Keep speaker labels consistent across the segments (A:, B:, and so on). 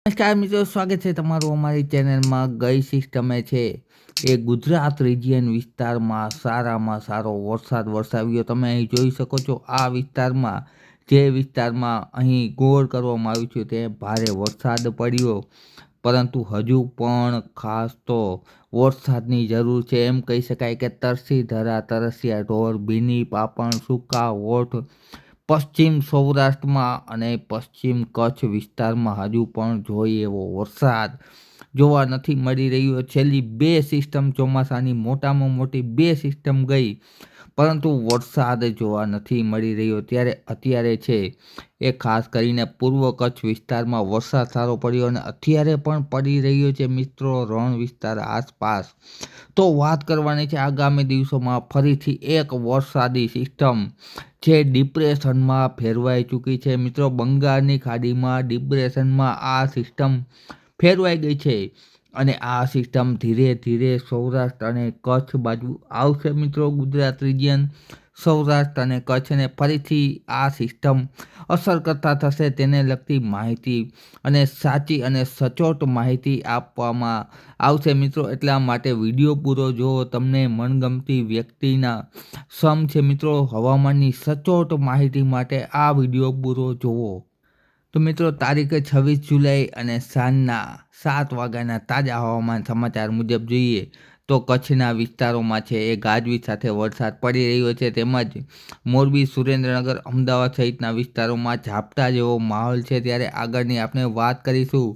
A: નમસ્કાર મિત્રો, સ્વાગત છે તમારું અમારી ચેનલમાં. ગઈ સિસ્ટમે છે એ ગુજરાત રિજિયન વિસ્તારમાં સારામાં સારો વરસાદ વરસાવ્યો. તમે અહીં જોઈ શકો છો. આ વિસ્તારમાં જે વિસ્તારમાં અહીં ગોળ કરવામાં આવ્યું છે તે ભારે વરસાદ પડ્યો, પરંતુ હજુ પણ ખાસ તો વરસાદની જરૂર છે. એમ કહી શકાય કે તરસી ધરા તરસ્યા ઢોર, ભીની પાપણ, સૂકા હોઠ પશ્ચિમ સૌરાષ્ટ્રમાં અને પશ્ચિમ કચ્છ વિસ્તારમાં હજુ પણ જોઈએ એવો વરસાદ જોવા નથી મળી રહ્યો. છેલ્લી બે સિસ્ટમ ચોમાસાની મોટામાં મોટી બે સિસ્ટમ ગઈ, પરંતુ વરસાદ જોવા નથી મળી રહ્યો. ત્યારે અત્યારે છે એ ખાસ કરીને પૂર્વ કચ્છ વિસ્તારમાં વરસાદ સારો પડ્યો અને અત્યારે પણ પડી રહ્યો છે મિત્રો રણ વિસ્તાર આસપાસ. તો વાત કરવાની છે આગામી દિવસોમાં ફરીથી એક વરસાદી સિસ્ટમ જે ડિપ્રેશનમાં ફેરવાઈ ચૂકી છે મિત્રો. બંગાળની ખાડીમાં ડિપ્રેશનમાં આ સિસ્ટમ ફેરવાઈ ગઈ છે અને આ સિસ્ટમ ધીરે ધીરે સૌરાષ્ટ્ર અને કચ્છ બાજુ આવશે મિત્રો. ગુજરાત રિજિયન સૌરાષ્ટ્ર અને કચ્છને ફરીથી આ સિસ્ટમ અસર કરતા થશે. તેને લગતી માહિતી અને સાચી અને સચોટ માહિતી આપવામાં આવશે મિત્રો. એટલા માટે વિડીયો પૂરો જો. તમને મનગમતી વ્યક્તિના સમ છે મિત્રો હવામાનની સચોટ માહિતી માટે આ વિડીયો પૂરો જોવો. તો મિત્રો તારીખ 26 જુલાઈ અને સાંજના 7 વાગ્યાના તાજા હવામાન સમાચાર મુજબ જોઈએ તો કચ્છના વિસ્તારોમાં છે એ ગાજવીજ સાથે વરસાદ પડી રહ્યો છે. તેમજ મોરબી, સુરેન્દ્રનગર, અમદાવાદ સહિતના વિસ્તારોમાં ઝાપટા જેવો માહોલ છે. ત્યારે આગળની આપણે વાત કરીશું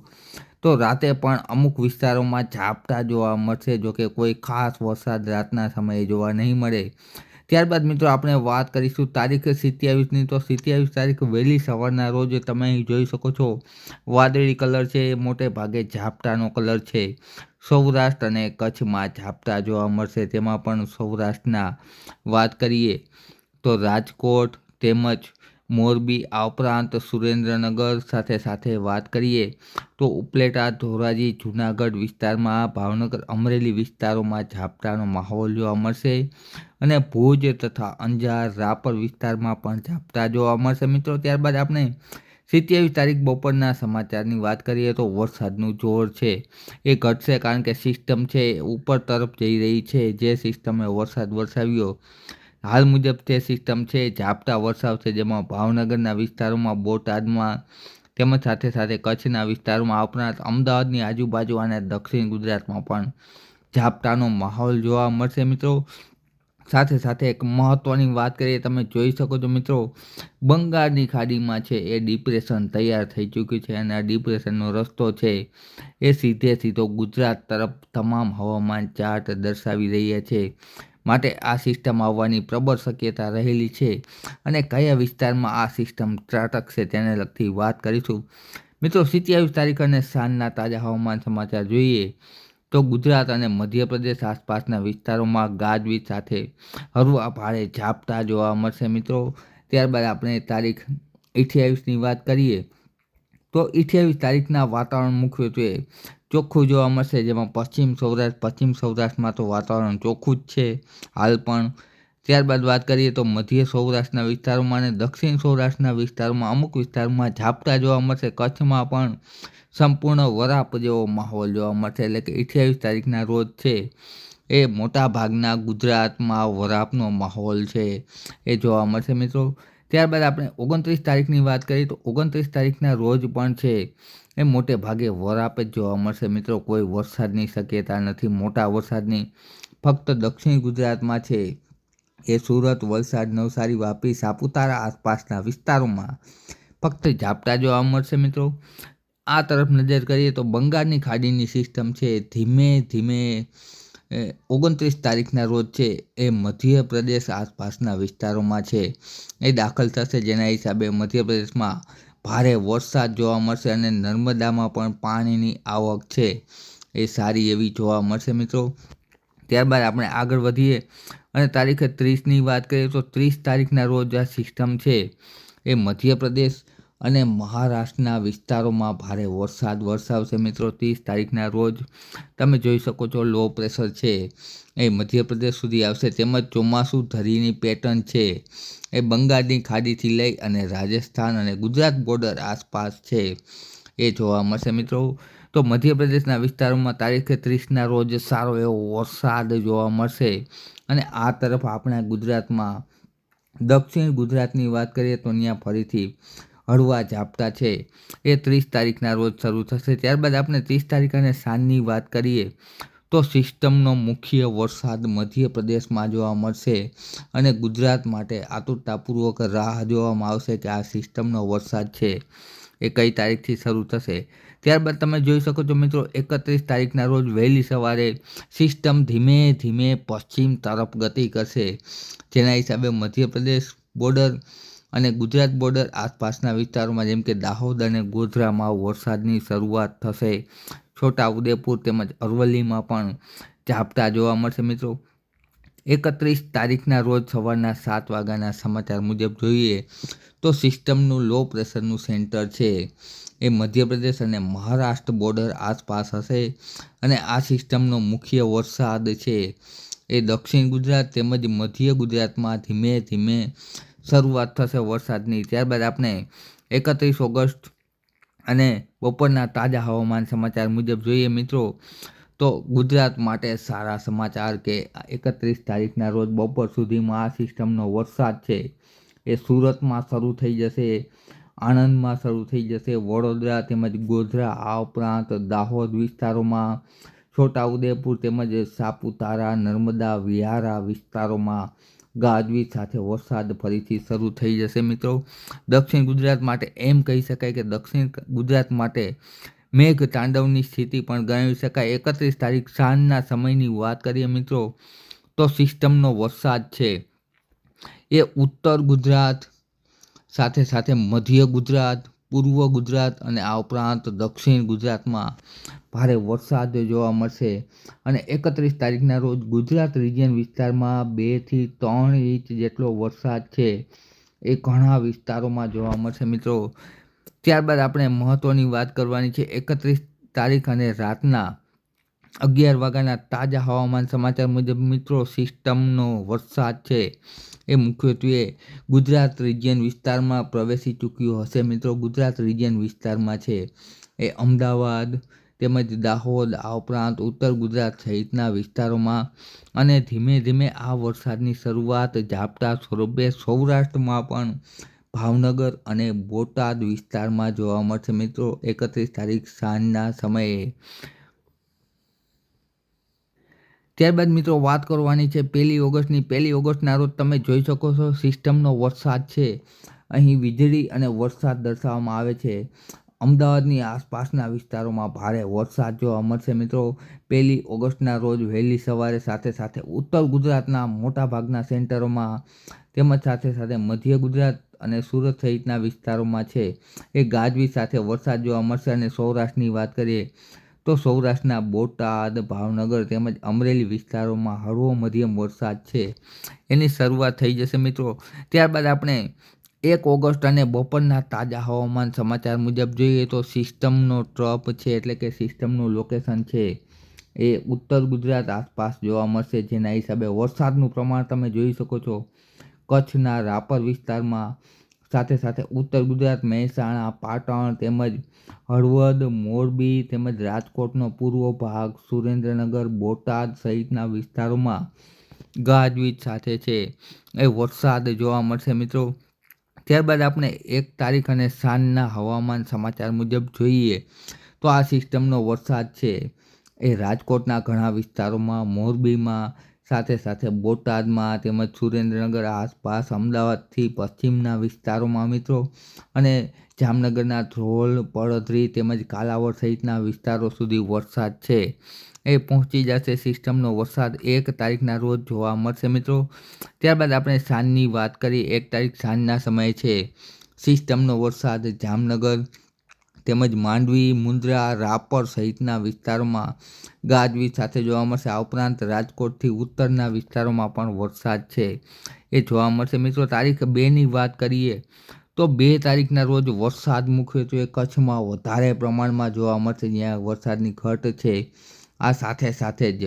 A: તો રાતે પણ અમુક વિસ્તારોમાં ઝાપટા જોવા મળશે, જોકે કોઈ ખાસ વરસાદ રાતના સમયે જોવા નહીં મળે. ત્યારબાદ મિત્રો આપણે વાત કરીશું તારીખ 27ની. તો 27 તારીખ વહેલી સવારના રોજ તમે અહીં જોઈ શકો છો વાદળી કલર છે, મોટે ભાગે ઝાપટાનો કલર છે. સૌરાષ્ટ્ર અને કચ્છમાં ઝાપટા જોવા મળશે. તેમાં પણ સૌરાષ્ટ્રના વાત કરીએ તો રાજકોટ તેમજ મોરબી, આ ઉપરાંત સુરેન્દ્રનગર સાથે સાથે વાત કરીએ તો ઉપલેટા, ધોરાજી, જૂનાગઢ વિસ્તારમાં, ભાવનગર, અમરેલી વિસ્તારોમાં ઝાપટાનો માહોલ જોવા મળશે અને ભુજ તથા અંજાર, રાપર વિસ્તારમાં પણ ઝાપટા જોવા મળશે મિત્રો. ત્યારબાદ આપણે 27 તારીખ બપોરના સમાચારની વાત કરીએ તો વરસાદનું જોર છે એ ઘટશે, કારણ કે સિસ્ટમ છે ઉપર તરફ જઈ રહી છે. જે સિસ્ટમે વરસાદ વરસાવ્યો હાલ મુજબ તે સિસ્ટમ છે ઝાપટા વરસાવશે, જેમાં ભાવનગરના વિસ્તારોમાં, બોટાદમાં તેમજ સાથે સાથે કચ્છના વિસ્તારોમાં, આ ઉપરાંત અમદાવાદની આજુબાજુ અને દક્ષિણ ગુજરાતમાં પણ ઝાપટાનો માહોલ જોવા મળશે મિત્રો. સાથે સાથે એક મહત્ત્વની વાત કરીએ, તમે જોઈ શકો છો મિત્રો બંગાળની ખાડીમાં છે એ ડિપ્રેશન તૈયાર થઈ ચૂક્યું છે અને આ ડિપ્રેશનનો રસ્તો છે એ સીધો ગુજરાત તરફ તમામ હવામાન ચાર્ટ દર્શાવી રહ્યા છે. માટે આ સિસ્ટમ આવવાની પ્રબળ શક્યતા રહેલી છે અને કયા વિસ્તારમાં આ સિસ્ટમ ત્રાટકશે તેને લગતી વાત કરીશું મિત્રો. 27 તારીખ અને સાંજના તાજા હવામાન સમાચાર જોઈએ તો ગુજરાત અને મધ્યપ્રદેશ આસપાસના વિસ્તારોમાં ગાજવીજ સાથે હળવા ભારે ઝાપટા જોવા મળશે મિત્રો. ત્યારબાદ આપણે તારીખ 28ની વાત કરીએ તો 28 તારીખના વાતાવરણ મુખ્યત્વે ચોખ્ખું જોવા મળશે, જેમાં પશ્ચિમ સૌરાષ્ટ્રમાં તો વાતાવરણ ચોખ્ખું જ છે હાલ પણ. ત્યારબાદ વાત કરીએ તો મધ્ય સૌરાષ્ટ્રના વિસ્તારોમાં અને દક્ષિણ સૌરાષ્ટ્રના વિસ્તારોમાં અમુક વિસ્તારોમાં ઝાપટા જોવા મળશે. કચ્છમાં પણ સંપૂર્ણ વરાપ જેવો માહોલ જોવા મળશે. એટલે કે 28 તારીખના રોજ છે એ મોટા ભાગના ગુજરાતમાં વરાપનો માહોલ છે એ જોવા મળશે મિત્રો. ત્યારબાદ આપણે 29 તારીખની વાત કરીએ તો 29 તારીખના રોજ પણ છે એ મોટે ભાગે વરાપ જ જોવા મળશે મિત્રો. કોઈ વરસાદની શક્યતા નથી, મોટા વરસાદની. ફક્ત દક્ષિણ ગુજરાતમાં છે એ સુરત, વલસાડ, નવસારી, વાપી, સાપુતારા આસપાસના વિસ્તારોમાં ફક્ત ઝાપટા જોવા મળશે મિત્રો. આ તરફ નજર કરીએ તો બંગાળની ખાડીની સિસ્ટમ છે ધીમે ધીમે 29 તારીખના રોજ છે એ મધ્યપ્રદેશ આસપાસના વિસ્તારોમાં છે એ દાખલ થશે, જેના હિસાબે મધ્યપ્રદેશમાં ભારે વરસાદ જોવા મળશે અને નર્મદામાં પણ પાણીની આવક છે એ સારી એવી જોવા મળશે મિત્રો. ત્યારબાદ આપણે આગળ વધીએ અને તારીખ 30ની વાત કરીએ તો 30 તારીખના રોજ આ સિસ્ટમ છે એ મધ્યપ્રદેશ અને મહારાષ્ટ્રના વિસ્તારોમાં ભારે વરસાદ વરસાવશે મિત્રો. 30 તારીખના રોજ તમે જોઈ શકો છો લો પ્રેશર છે એ મધ્યપ્રદેશ સુધી આવશે, તેમજ ચોમાસું ધરીની પેટર્ન છે એ બંગાળની ખાડીથી લઈ અને રાજસ્થાન અને ગુજરાત બોર્ડર આસપાસ છે એ જોવા મળશે મિત્રો. તો મધ્યપ્રદેશના વિસ્તારોમાં તારીખ 30ના રોજ સારો એવો વરસાદ જોવા મળશે. અને આ તરફ આપણા ગુજરાતમાં દક્ષિણ ગુજરાતની વાત કરીએ તો ત્યાં ફરીથી હળવા ઝાપટા છે એ 30 તારીખના રોજ શરૂ થશે. ત્યારબાદ આપણે 30 તારીખ અને સાંજની વાત કરીએ તો સિસ્ટમનો મુખ્ય વરસાદ મધ્યપ્રદેશમાં જોવા મળશે. અને ગુજરાત માટે આતુરતાપૂર્વક રાહ જોવામાં આવશે કે આ સિસ્ટમનો વરસાદ છે એ કઈ તારીખથી શરૂ થશે. ત્યારબાદ તમે જોઈ શકો છો મિત્રો 31 તારીખના રોજ વહેલી સવારે સિસ્ટમ ધીમે ધીમે પશ્ચિમ તરફ ગતિ કરશે, જેના હિસાબે મધ્યપ્રદેશ બોર્ડર અને ગુજરાત બોર્ડર આસપાસના વિસ્તારોમાં જેમ કે દાહોદ અને ગોધરામાં વરસાદની શરૂઆત થશે. છોટાઉદેપુર તેમજ અરવલ્લીમાં પણ ઝાપટા જોવા મળશે મિત્રો. 31 તારીખના રોજ સવારના 7 વાગ્યાના સમાચાર મુજબ જોઈએ તો સિસ્ટમનું લો પ્રેશરનું સેન્ટર છે એ મધ્યપ્રદેશ અને મહારાષ્ટ્ર બોર્ડર આસપાસ હશે. અને આ સિસ્ટમનો મુખ્ય વરસાદ છે એ દક્ષિણ ગુજરાત તેમજ મધ્ય ગુજરાતમાં ધીમે ધીમે શરૂઆત થશે વરસાદની. ત્યારબાદ આપણે 31 ઓગસ્ટ અને બપોરના તાજા હવામાન સમાચાર મુજબ જોઈએ મિત્રો તો ગુજરાત માટે સારા સમાચાર કે 31 તારીખના રોજ બપોર સુધીમાં આ સિસ્ટમનો વરસાદ છે એ સુરતમાં શરૂ થઈ જશે, આણંદમાં શરૂ થઈ જશે, વડોદરા તેમજ ગોધરા, આ ઉપરાંત દાહોદ વિસ્તારોમાં, છોટાઉદેપુર તેમજ સાપુતારા, નર્મદા, વિહારા વિસ્તારોમાં ગાજવીજ સાથે વરસાદ ફરીથી શરૂ થઈ જશે મિત્રો. દક્ષિણ ગુજરાત માટે એમ કહી શકાય કે દક્ષિણ ગુજરાત માટે મેઘ તાંડવની સ્થિતિ પણ ગણાવી શકાય. 31 તારીખ સાંજના સમયની વાત કરીએ મિત્રો તો સિસ્ટમનો વરસાદ છે એ ઉત્તર ગુજરાત સાથે સાથે મધ્ય ગુજરાત, પૂર્વ ગુજરાત અને આ ઉપરાંત દક્ષિણ ગુજરાતમાં ભારે વરસાદ જોવા મળશે. અને 31 તારીખના રોજ ગુજરાત રિજિયન વિસ્તારમાં 2 થી 3 ઇંચ જેટલો વરસાદ છે એ ઘણા વિસ્તારોમાં જોવા મળશે મિત્રો. ત્યારબાદ આપણે મહત્ત્વની વાત કરવાની છે 31 તારીખ અને રાતના 11 વાગ્યાના તાજા હવામાન સમાચાર મુજબ મિત્રો સિસ્ટમનો વરસાદ છે એ મુખ્યત્વે ગુજરાત રિજિયન વિસ્તારમાં પ્રવેશી ચૂક્યો હશે મિત્રો. ગુજરાત રિજિયન વિસ્તારમાં છે એ અમદાવાદ તેમજ દાહોદ, આ ઉપરાંત ઉત્તર ગુજરાત સહિતના વિસ્તારોમાં અને ધીમે ધીમે આ વરસાદની શરૂઆત ઝાપટા સ્વરૂપે સૌરાષ્ટ્રમાં પણ ભાવનગર અને બોટાદ વિસ્તારમાં જોવા મળશે મિત્રો 31 તારીખ સાંજના સમયે. ત્યારબાદ મિત્રો વાત કરવાની છે 1 ઓગસ્ટની. 1 ઓગસ્ટના રોજ તમે જોઈ શકો છો સિસ્ટમનો વરસાદ છે અહીં વીજળી અને વરસાદ દર્શાવવામાં આવે છે. અમદાવાદની આસપાસના વિસ્તારોમાં ભારે વરસાદ જોવા મળશે મિત્રો 1 ઓગસ્ટના રોજ વહેલી સવારે. સાથે સાથે ઉત્તર ગુજરાતના મોટાભાગના સેન્ટરોમાં તેમજ સાથે સાથે મધ્ય ગુજરાત અને સુરત સહિતના વિસ્તારોમાં છે એ ગાજવીજ સાથે વરસાદ જોવા મળશે. અને સૌરાષ્ટ્રની વાત કરીએ તો સૌરાષ્ટ્રના બોટાદ, ભાવનગર તેમજ અમરેલી વિસ્તારોમાં હળવો મધ્યમ વરસાદ છે એની શરૂઆત થઈ જશે મિત્રો. ત્યારબાદ આપણે 1 ઓગસ્ટ અને બપોરના તાજા હવામાન સમાચાર મુજબ જોઈએ તો સિસ્ટમનો ટ્રપ છે એટલે કે સિસ્ટમનું લોકેશન છે એ ઉત્તર ગુજરાત આસપાસ જોવા મળશે, જેના હિસાબે વરસાદનું પ્રમાણ તમે જોઈ શકો છો કચ્છના રાપર વિસ્તારમાં, સાથે સાથે ઉત્તર ગુજરાત મહેસાણા, પાટણ તેમજ હળવદ, મોરબી તેમજ રાજકોટનો પૂર્વ ભાગ, સુરેન્દ્રનગર, બોટાદ સહિતના વિસ્તારોમાં ગાજવીજ સાથે છે એ વરસાદ જોવા મળશે મિત્રો. ત્યારબાદ આપણે 1 તારીખ અને સાંજના હવામાન સમાચાર મુજબ જોઈએ તો આ સિસ્ટમનો વરસાદ છે એ રાજકોટના ઘણા વિસ્તારોમાં, મોરબીમાં, સાથે સાથે બોટાદમાં તેમજ સુરેન્દ્રનગર આસપાસ, અમદાવાદથી પશ્ચિમના વિસ્તારોમાં મિત્રો અને જામનગરના ધ્રોલ, પડધરી તેમજ કાલાવડ સહિતના વિસ્તારો સુધી વરસાદ છે એ પહોંચી જશે. સિસ્ટમનો વરસાદ 1 તારીખના રોજ જોવા મળશે મિત્રો. ત્યારબાદ આપણે સાંજની વાત કરીએ 1 તારીખ સાંજના સમયે છે સિસ્ટમનો વરસાદ જામનગર તેમજ માંડવી, મુન્દ્રા, રાપર સહિતના વિસ્તારોમાં ગાજવીજ સાથે જોવા મળશે. આ ઉપરાંત રાજકોટથી ઉત્તરના વિસ્તારોમાં પણ વરસાદ છે એ જોવા મળશે મિત્રો. તારીખ 2ની વાત કરીએ તો 2 તારીખના રોજ વરસાદ મુખ્યત્વે કચ્છમાં વધારે પ્રમાણમાં જોવા મળશે, જ્યાં વરસાદની ઘટ છે. આ સાથે સાથે જ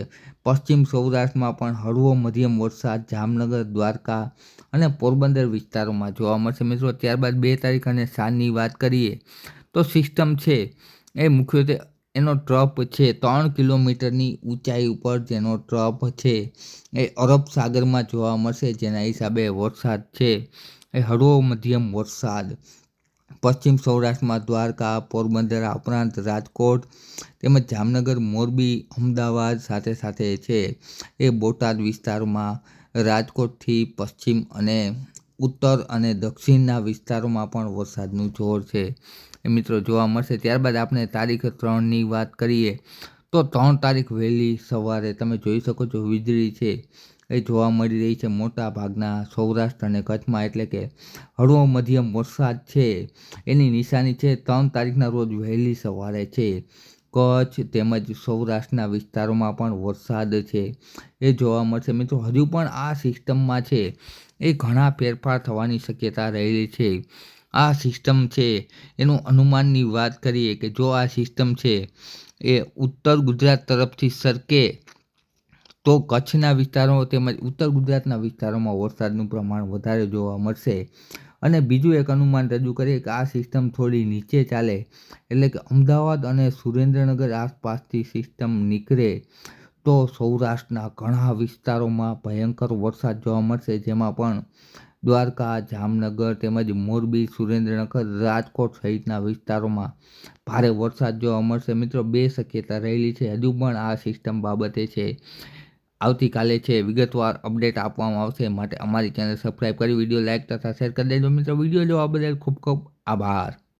A: પશ્ચિમ સૌરાષ્ટ્રમાં પણ હળવો મધ્યમ વરસાદ જામનગર, દ્વારકા અને પોરબંદર વિસ્તારોમાં જોવા મળશે મિત્રો. ત્યારબાદ 2 તારીખ અને સાંજની વાત કરીએ તો સિસ્ટમ છે એ મુખ્યત્વે એનો ટ્રપ છે 3 કિલોમીટરની ઊંચાઈ ઉપર જેનો ટ્રપ છે એ અરબ સાગરમાં જોવા મળશે, જેના હિસાબે વરસાદ છે એ હળવો મધ્યમ વરસાદ પશ્ચિમ સૌરાષ્ટ્રમાં દ્વારકા, પોરબંદર આ ઉપરાંત રાજકોટ તેમજ જામનગર, મોરબી, અમદાવાદ સાથે સાથે છે એ બોટાદ વિસ્તારમાં, રાજકોટથી પશ્ચિમ અને ઉત્તર અને દક્ષિણના વિસ્તારોમાં પણ વરસાદનું જોર છે એ મિત્રો જોવા મળશે. ત્યારબાદ આપણે તારીખ 3ની વાત કરીએ તો 3 તારીખ વહેલી સવારે તમે જોઈ શકો છો વીજળી છે એ જોવા મળી રહી છે મોટા ભાગના સૌરાષ્ટ્ર અને કચ્છમાં, એટલે કે હળવો મધ્યમ વરસાદ છે એની નિશાની છે 3 તારીખના રોજ વહેલી સવારે છે કચ્છ તેમજ સૌરાષ્ટ્રના વિસ્તારોમાં પણ વરસાદ છે એ જોવા મળશે. મિત્રો હજુ પણ આ સિસ્ટમમાં છે એ ઘણા ફેરફાર થવાની શક્યતા રહેલી છે. આ સિસ્ટમ છે એનું અનુમાનની વાત કરીએ કે જો આ સિસ્ટમ છે એ ઉત્તર ગુજરાત તરફથી સરકે તો કચ્છના વિસ્તારો તેમજ ઉત્તર ગુજરાતના વિસ્તારોમાં વરસાદનું પ્રમાણ વધારે જોવા મળશે. અને બીજું એક અનુમાન રજૂ કરીએ કે આ સિસ્ટમ થોડી નીચે ચાલે એટલે કે અમદાવાદ અને સુરેન્દ્રનગર આસપાસથી સિસ્ટમ નીકળે તો સૌરાષ્ટ્રના ઘણા વિસ્તારોમાં ભયંકર વરસાદ જોવા મળશે, જેમાં પણ દ્વારકા, જામનગર તેમજ મોરબી, સુરેન્દ્રનગર, રાજકોટ સહિતના વિસ્તારોમાં ભારે વરસાદ જોવા મળશે. મિત્રો 2 શક્યતા રહેલી છે. હજુ પણ આ સિસ્ટમ બાબતે છે આવતીકાલે છે વિગતવાર અપડેટ આપવામાં આવશે, માટે અમારી ચેનલ સબસ્ક્રાઈબ કરી વિડીયો લાઇક તથા શેર કરી દેજો. મિત્રો વિડીયો જોવા બદલ ખૂબ ખૂબ આભાર.